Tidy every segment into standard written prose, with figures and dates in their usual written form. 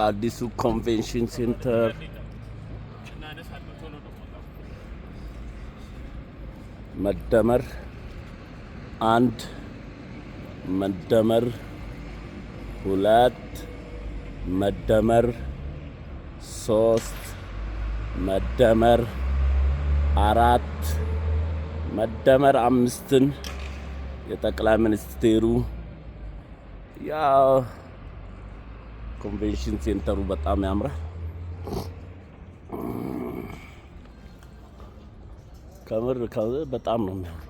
አዲሱ ኮንቬንሽን ሴንተር መደመር 1 መደመር 2 መደመር 3 መደመር 4 መደመር 5ን የጠቅላይ ሚኒስቴሩ ያ ኮንቬንሽን ሴንተሩ በጣም ያምራል። ከምር በጣም ነው የሚያምረው።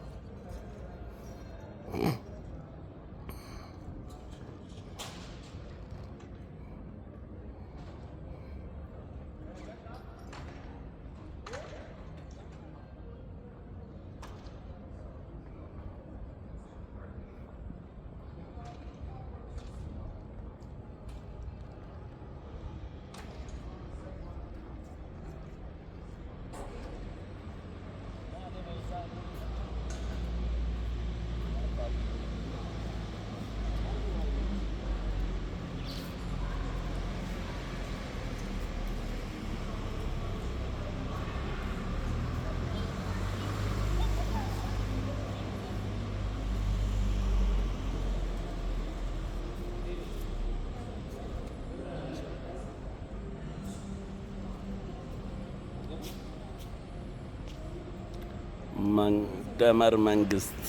መደመር መንግስት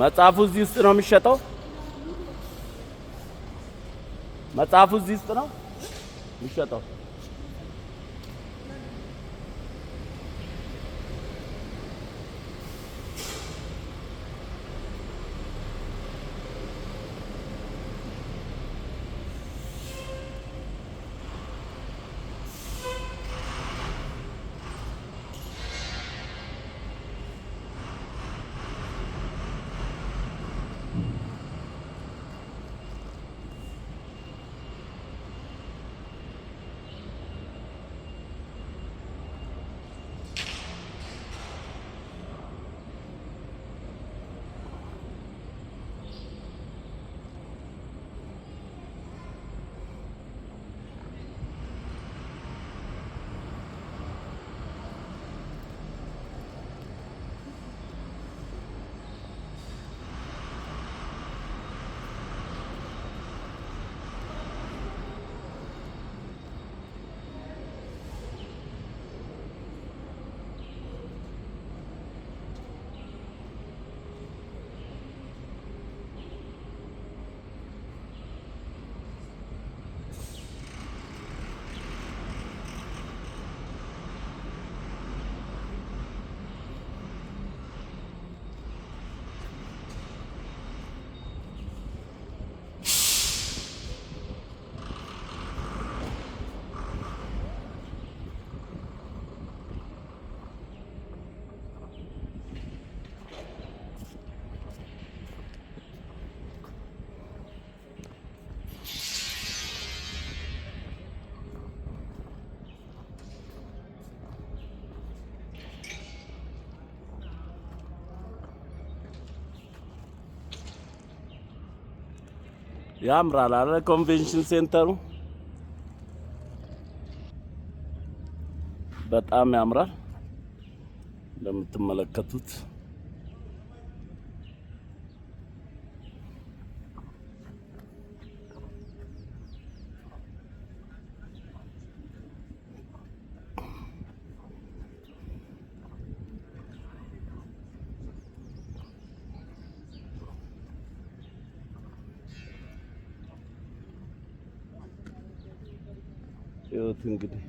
መጽሐፉ እዚህ ውስጥ ነው የሚሸጠው። መጽሐፉ እዚህ ውስጥ ነው የሚሸጠው። ያምራል አለ ኮንቬንሽን ሴንተሩ በጣም ያምራል እንደምትመለከቱት። ይኸውት እንግዲህ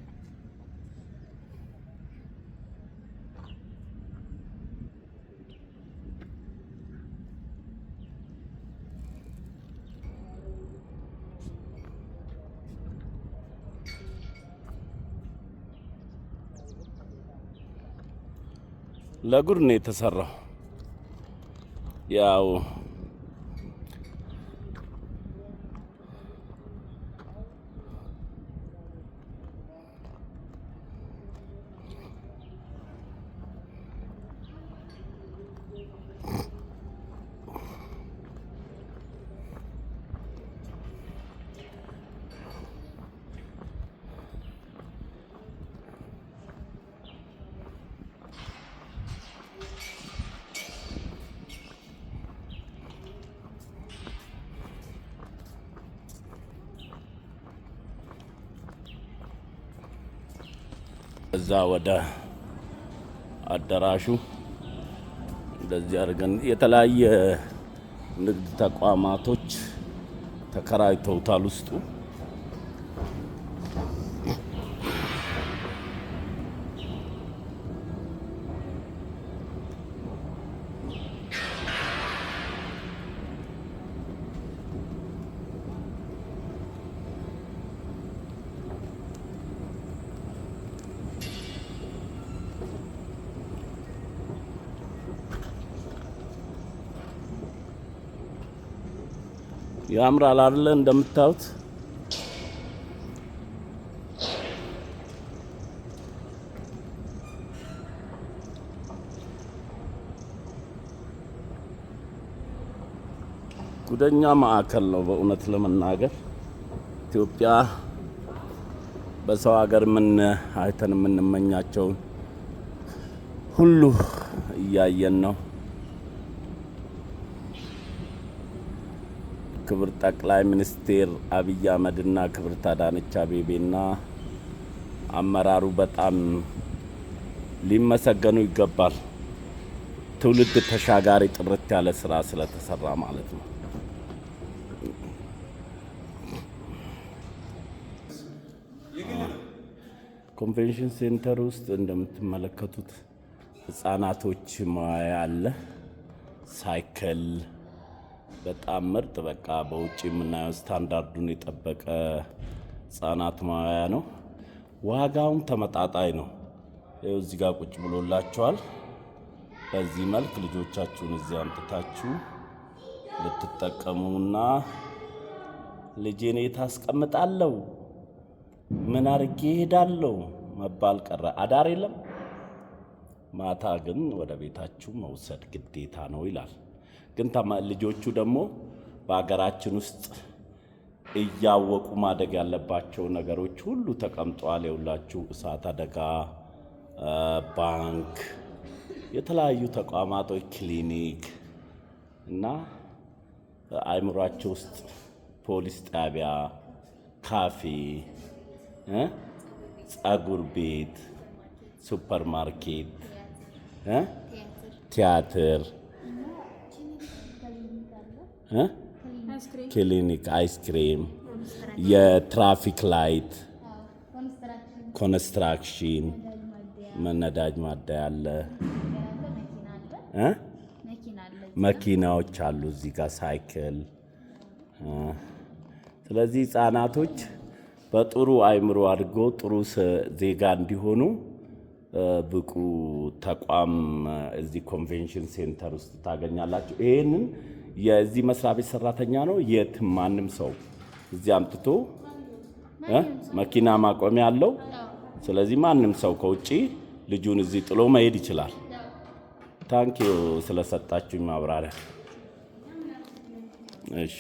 ለጉድ ነው የተሰራው። ያው ወደዛ ወደ አዳራሹ እንደዚህ አድርገን የተለያየ ንግድ ተቋማቶች ተከራይተውታል ውስጡ። ያምራል አይደል? እንደምታዩት ጉደኛ ማዕከል ነው በእውነት ለመናገር። ኢትዮጵያ በሰው ሀገር ምን አይተን የምንመኛቸውን ሁሉ እያየን ነው። ክብር ጠቅላይ ሚኒስትር አብይ አህመድና ክብርት አዳነች አቤቤና አመራሩ በጣም ሊመሰገኑ ይገባል። ትውልድ ተሻጋሪ ጥርት ያለ ስራ ስለተሰራ ማለት ነው። ኮንቬንሽን ሴንተር ውስጥ እንደምትመለከቱት ህፃናቶች መዋያ አለ። ሳይክል በጣም ምርጥ በቃ በውጭ የምናየው ስታንዳርዱን የጠበቀ ህፃናት መዋያ ነው። ዋጋውም ተመጣጣኝ ነው። ይኸው እዚህ ጋር ቁጭ ብሎላችኋል። በዚህ መልክ ልጆቻችሁን እዚህ አምጥታችሁ ልትጠቀሙና ልጄን የት አስቀምጣለሁ ምን አድርጌ እሄዳለሁ መባል ቀረ። አዳር የለም። ማታ ግን ወደ ቤታችሁ መውሰድ ግዴታ ነው ይላል። ግን ልጆቹ ደግሞ በሀገራችን ውስጥ እያወቁ ማደግ ያለባቸው ነገሮች ሁሉ ተቀምጠዋል። የሁላችሁ እሳት አደጋ፣ ባንክ፣ የተለያዩ ተቋማቶች፣ ክሊኒክ እና አእምሯቸው ውስጥ ፖሊስ ጣቢያ፣ ካፌ፣ ጸጉር ቤት፣ ሱፐር ማርኬት፣ ቲያትር፣ ክሊኒክ፣ አይስክሬም፣ የትራፊክ ላይት፣ ኮንስትራክሽን፣ ነዳጅ ማደያ አለ፣ መኪናዎች አሉ እዚህ ጋር ሳይክል። ስለዚህ ህፃናቶች በጥሩ አእምሮ አድርገው ጥሩ ዜጋ እንዲሆኑ ብቁ ተቋም እዚህ ኮንቬንሽን ሴንተር ውስጥ ታገኛላችሁ። ይሄንን የዚህ መስሪያ ቤት ሰራተኛ ነው የትም ማንም ሰው እዚህ አምጥቶ መኪና ማቆሚያ አለው። ስለዚህ ማንም ሰው ከውጪ ልጁን እዚህ ጥሎ መሄድ ይችላል። ታንኪዩ ስለሰጣችሁኝ ማብራሪያ። እሺ